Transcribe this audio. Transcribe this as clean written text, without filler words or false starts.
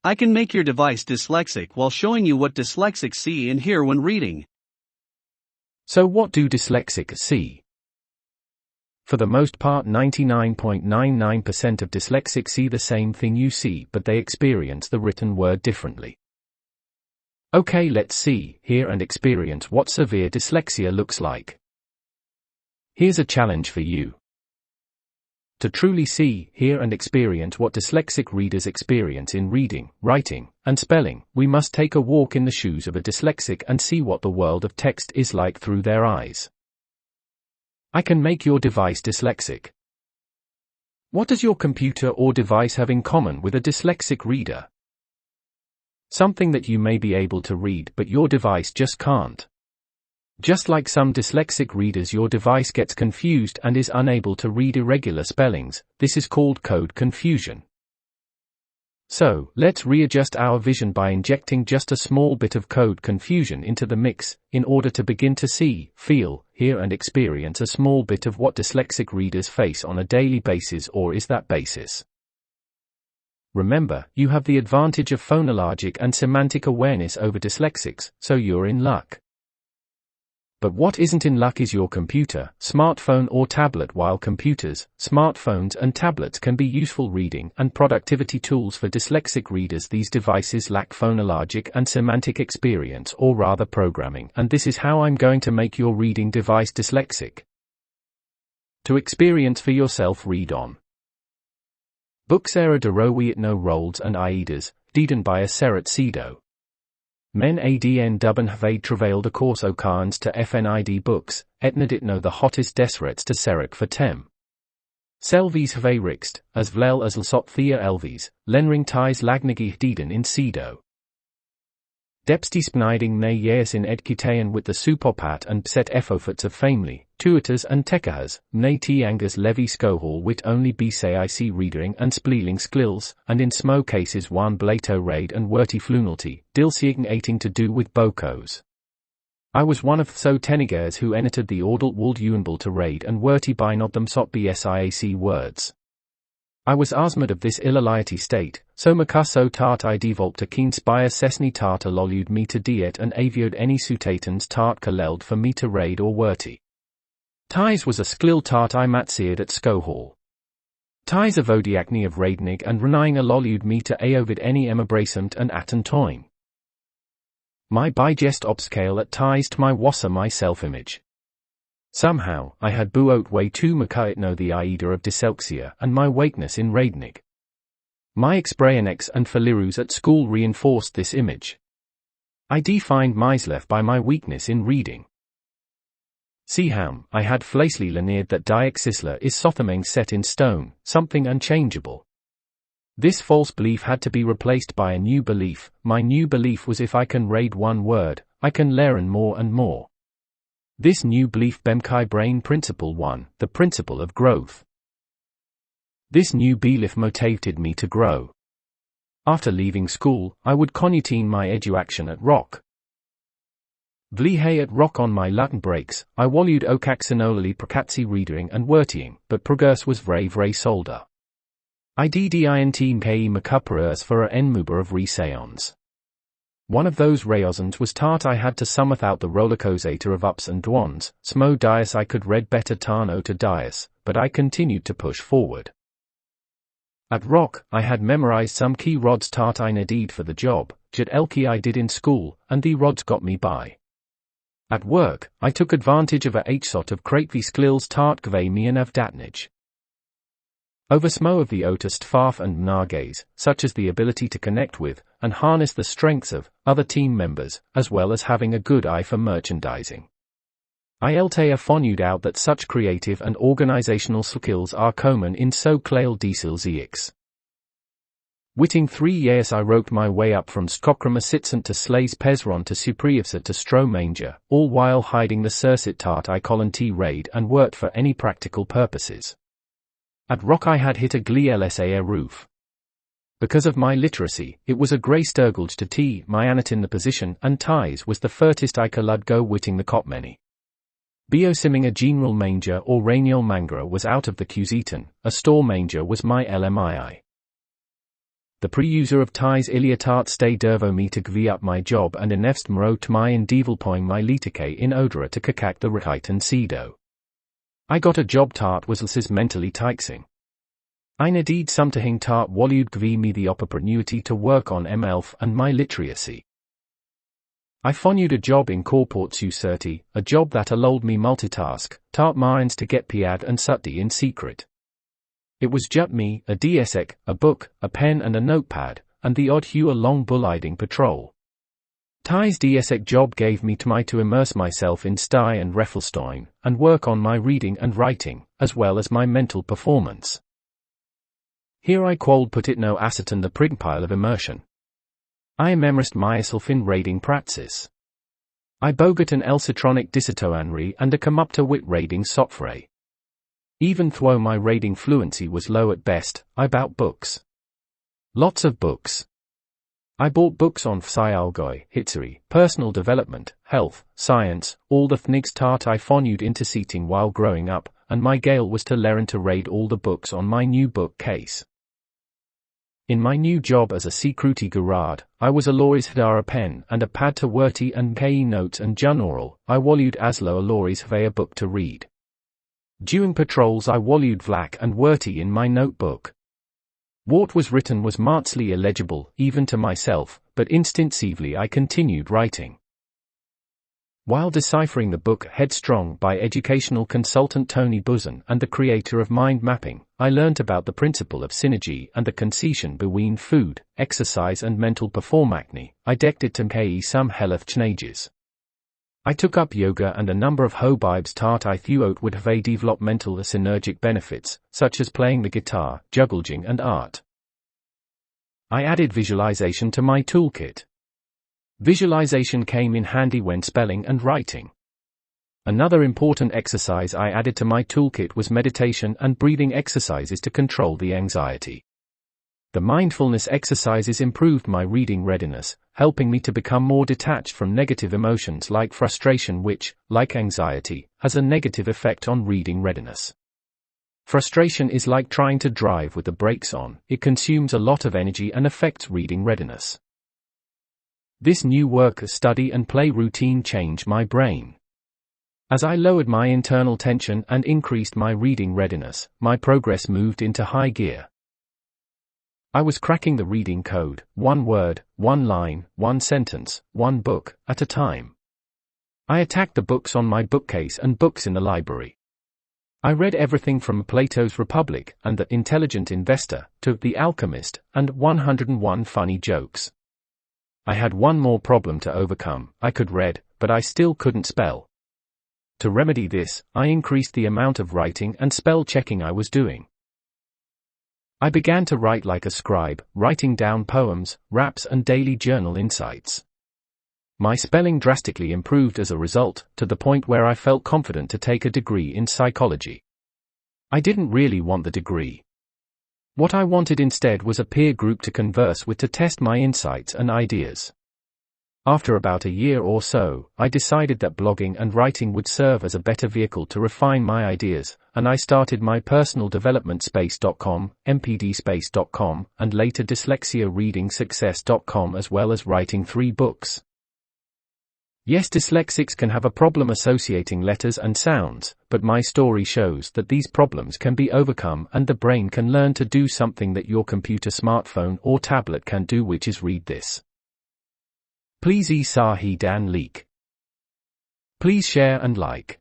I can make your device dyslexic while showing you what dyslexics see and hear when reading. So what do dyslexics see? For the most part, 99.99% of dyslexics see the same thing you see, but they experience the written word differently. Okay, let's see, hear and experience what severe dyslexia looks like. Here's a challenge for you. To truly see, hear and experience what dyslexic readers experience in reading, writing, and spelling, we must take a walk in the shoes of a dyslexic and see what the world of text is like through their eyes. I can make your device dyslexic. What does your computer or device have in common with a dyslexic reader? Something that you may be able to read but your device just can't. Just like some dyslexic readers, your device gets confused and is unable to read irregular spellings. This is called code confusion. So, let's readjust our vision by injecting just a small bit of code confusion into the mix, in order to begin to see, feel, hear and experience a small bit of what dyslexic readers face on a daily basis, or is that basis. Remember, you have the advantage of phonologic and semantic awareness over dyslexics, so you're in luck. But what isn't in luck is your computer, smartphone or tablet. While computers, smartphones and tablets can be useful reading and productivity tools for dyslexic readers, these devices lack phonologic and semantic experience, or rather programming, and this is how I'm going to make your reading device dyslexic. To experience for yourself, read on. Booksera de Rowiet no Rolls and Aidas, Deden by a Serat Cedo. Men adn dubben have travailed a course o carns to fnid books, etnedit no the hottest desrets to Serik for tem. Selvies have rixt, as vlel as lsot thea elvies, lenring ties lagnigi deden in Cedo. Depsty spniding ne yeas in edkitaen with the supopat and pset efofats of family, tuiters and tekahas, ne tiangas levi skohal wit only bcic reading and spleeling skills, and in smo cases one blato raid and worty flunalty, dilsiegen ating to do with bokos. I was one of so tenigers who entered the ordal wold uenbal to raid and worty by not them sot bsiac words. I was asmad of this illaliety state, so macaso tart I devolved to keen spire sesni tart allowed me to diet and aviod any sutatans tart kaleld for me to raid or worty. Ties was a sklil tart I matseared at Skohall. Ties of odiacne of raidnig and renying allowed me to aovid any emibracemt and atten toin. My bigest upscale at ties to my wassa my self-image. Somehow, I had buot way too no the aida of Dyslexia and my wakeness in raidnig. My expraenex and falirus at school reinforced this image. I defined myself by my weakness in reading. See how, I had flasely laneered that Dyslexia is sothameng set in stone, something unchangeable. This false belief had to be replaced by a new belief. My new belief was if I can raid one word, I can learn more and more. This new belief Bemkai brain principle 1, the principle of growth. This new belief motivated me to grow. After leaving school, I would continue my education at Rock. Vlihe at Rock on my Latin breaks, I valued okaxinolali prakatsi reading and wortying, but progress was vray solder. I ddint mki macuperers for a enmuber of reseons. One of those rayosons was tart I had to summeth out the rollercoaster of ups and downs, smo dias I could read better tarno to dias, but I continued to push forward. At Rock, I had memorized some key rods tart I needed for the job, jet elki I did in school, and the rods got me by. At work, I took advantage of a hsot of kratvi skills tart gve me and of datnage. Over smo of the otust farf and mnages, such as the ability to connect with, and harness the strengths of, other team members, as well as having a good eye for merchandising. I eltea found out that such creative and organizational skills are common in so clail Dyslexia. Witting 3 years I wrote my way up from Skokram assistant to Slays Pesron to Suprievsa to Stromanger, all while hiding the Circit tart I colonti raid and worked for any practical purposes. At Rock I had hit a glsa roof. Because of my literacy, it was a grey sturgulge to tea, my anat in the position, and ties was the firtest I could go witting the cop many. Biosimming a general manger or raniel mangra was out of the cusitan, a store manger was my lmii. The pre-user of ties iliatat stay dervo me to gvi up my job and enefst mro to my in devilpoing my litike in odra to kakak the rehiten sido. I got a job tart was mentally tixing. Eine deed something tart walud gvi me the opportunity to work on MLF and my literacy. I found a job in corporate userti, a job that allowed me multitask, tart minds to get piad and sutti in secret. It was just me, a Dyslexic, a book, a pen and a notepad, and the odd hue long bull-iding patrol. Ty's Dyslexic job gave me time to immerse myself in sty and Reffelstein, and work on my reading and writing, as well as my mental performance. Here I quold put it no aceton the pile of immersion. I immerst myself in reading practice. I bogot an elcitronic disitoanri and a come up to wit reading software. Even though my reading fluency was low at best, I bought books. Lots of books. I bought books on psychology, history, personal development, health, science, all the thnigs tart I found interseating while growing up, and my goal was to learn to read all the books on my new bookcase. In my new job as a security guard, I was always had a pen and a pad to worty and ke notes and journal. I valued aslo always have a book to read. During patrols I valued vlak and worty in my notebook. What was written was markedly illegible, even to myself, but instinctively I continued writing. While deciphering the book Headstrong by educational consultant Tony Buzan and the creator of mind mapping, I learnt about the principle of synergy and the concession between food, exercise and mental performance. I dekted to ke some health changes. I took up yoga and a number of hobibes tart I thought would have a developmental synergic benefits, such as playing the guitar, juggling and art. I added visualization to my toolkit. Visualization came in handy when spelling and writing. Another important exercise I added to my toolkit was meditation and breathing exercises to control the anxiety. The mindfulness exercises improved my reading readiness, helping me to become more detached from negative emotions like frustration which, like anxiety, has a negative effect on reading readiness. Frustration is like trying to drive with the brakes on, it consumes a lot of energy and affects reading readiness. This new work, study and play routine changed my brain. As I lowered my internal tension and increased my reading readiness, my progress moved into high gear. I was cracking the reading code, one word, one line, one sentence, one book, at a time. I attacked the books on my bookcase and books in the library. I read everything from Plato's Republic and The Intelligent Investor to The Alchemist and 101 Funny Jokes. I had one more problem to overcome. I could read, but I still couldn't spell. To remedy this, I increased the amount of writing and spell checking I was doing. I began to write like a scribe, writing down poems, raps and daily journal insights. My spelling drastically improved as a result, to the point where I felt confident to take a degree in psychology. I didn't really want the degree. What I wanted instead was a peer group to converse with to test my insights and ideas. After about a year or so, I decided that blogging and writing would serve as a better vehicle to refine my ideas, and I started my personal development space.com, mpdspace.com, and later dyslexiareadingsuccess.com, as well as writing 3 books. Yes, dyslexics can have a problem associating letters and sounds, but my story shows that these problems can be overcome and the brain can learn to do something that your computer, smartphone or tablet can do, which is read this. Please sahi dan leak. Please share and like.